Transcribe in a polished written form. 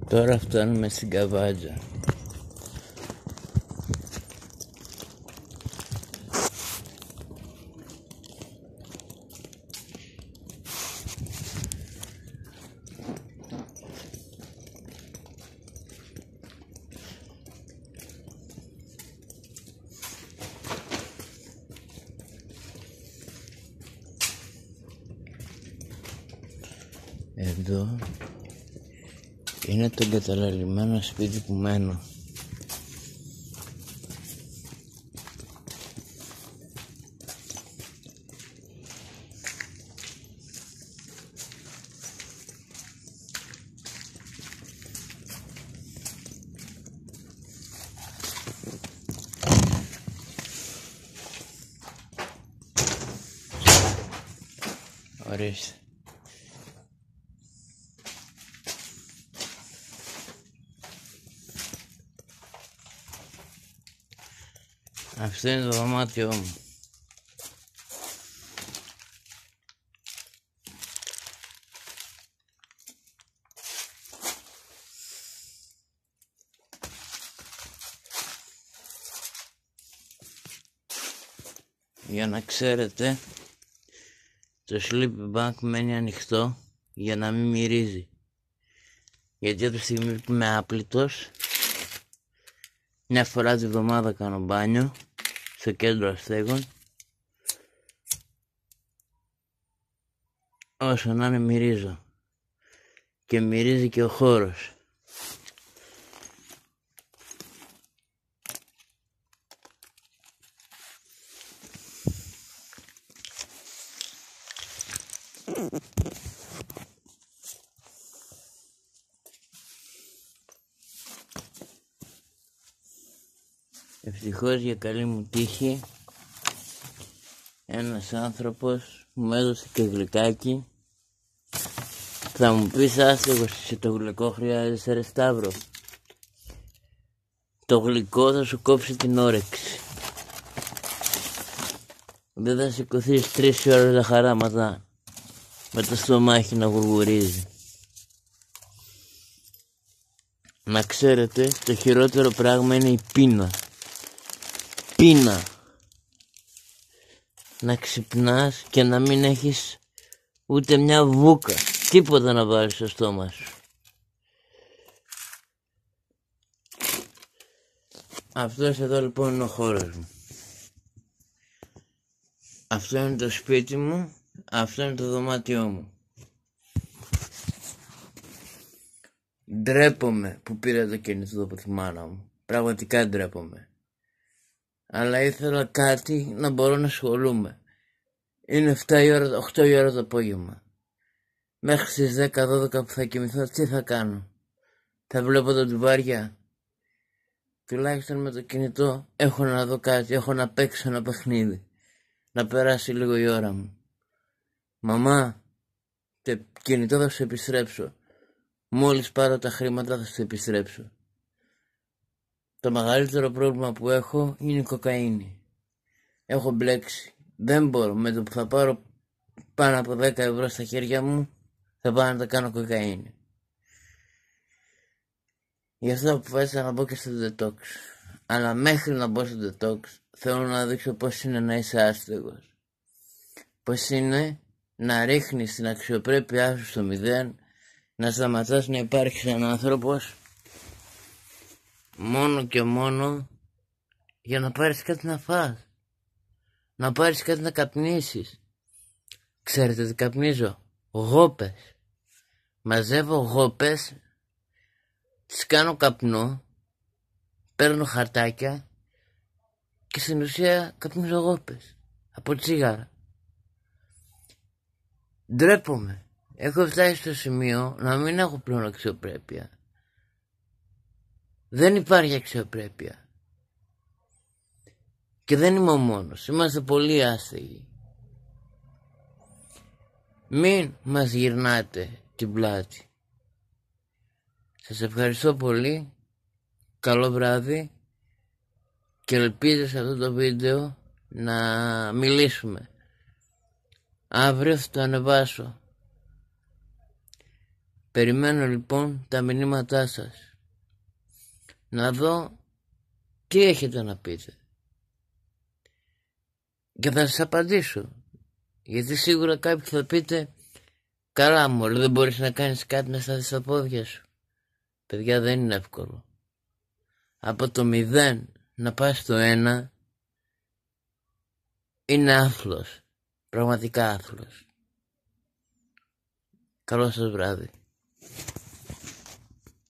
Τώρα φτάνουμε στην Καβάτζα. Εδώ είναι το εγκαταλελειμμένο σπίτι που μένω. Ορίστε. Αυτό είναι το δωμάτιό μου. Για να ξέρετε, το sleeping bag μένει ανοιχτό για να μην μυρίζει. Γιατί από τη στιγμή που είμαι άπλητος, μια φορά τη βδομάδα κάνω μπάνιο στο κέντρο αστέγων, όσο να είναι μυρίζω. Και μυρίζει και ο χώρος. Ευτυχώς για καλή μου τύχη ένας άνθρωπος μου έδωσε και γλυκάκι. Θα μου πεις άστεγος είσαι, το γλυκό χρειάζεσαι ρε Σταύρο? Το γλυκό θα σου κόψει την όρεξη. Δεν θα σηκωθείς 3 ώρες τα χαράματα με το στομάχι να γουργουρίζει. Να ξέρετε, το χειρότερο πράγμα είναι η πείνα. Πείνα. Να ξυπνάς και να μην έχεις ούτε μια βούκα, τίποτα να βάλεις στο στόμα σου. Αυτός εδώ λοιπόν είναι ο χώρος μου. Αυτό είναι το σπίτι μου, αυτό είναι το δωμάτιό μου. Ντρέπομαι που πήρα το κινητό από τη μάνα μου. Πραγματικά ντρέπομαι. Αλλά ήθελα κάτι να μπορώ να ασχολούμαι. Είναι 8 η ώρα το απόγευμα. Μέχρι στις 10-12 που θα κοιμηθώ, τι θα κάνω? Θα βλέπω τα ντουβάρια? Τουλάχιστον με το κινητό έχω να δω κάτι, έχω να παίξω ένα παιχνίδι. Να περάσει λίγο η ώρα μου. Μαμά, το κινητό θα σου επιστρέψω. Μόλις πάρω τα χρήματα θα σου επιστρέψω. Το μεγαλύτερο πρόβλημα που έχω είναι η κοκαίνη. Έχω μπλέξει. Δεν μπορώ. Με το που θα πάρω πάνω από 10 ευρώ στα χέρια μου, θα πάω να τα κάνω κοκαίνη. Γι' αυτό αποφάσισα να μπω και στο detox. Αλλά μέχρι να μπω στο detox, θέλω να δείξω πώς είναι να είσαι άστεγος. Πώς είναι να ρίχνεις την αξιοπρέπειά σου στο μηδέν, να σταματάς να υπάρχεις σαν άνθρωπος, μόνο και μόνο για να πάρεις κάτι να φας. Να πάρεις κάτι να καπνίσεις. Ξέρετε τι καπνίζω? Γόπες. Μαζεύω γόπες, τις κάνω καπνό, παίρνω χαρτάκια και στην ουσία καπνίζω γόπες από τσίγαρα. Ντρέπομαι. Έχω φτάσει στο σημείο να μην έχω πλέον αξιοπρέπεια. Δεν υπάρχει αξιοπρέπεια. Και δεν είμαι ο μόνος. Είμαστε πολύ άστεγοι. Μην μας γυρνάτε την πλάτη. Σας ευχαριστώ πολύ. Καλό βράδυ. Και ελπίζω σε αυτό το βίντεο να μιλήσουμε. Αύριο θα το ανεβάσω. Περιμένω λοιπόν τα μηνύματά σας. Να δω τι έχετε να πείτε. Και θα σας απαντήσω. Γιατί σίγουρα κάποιοι θα πείτε, καλά μωρέ, δεν μπορείς να κάνεις κάτι να σταθείς στα πόδια σου. Παιδιά, δεν είναι εύκολο. Από το 0 να πας στο 1 είναι άθλος. Πραγματικά άθλος. Καλό σας βράδυ.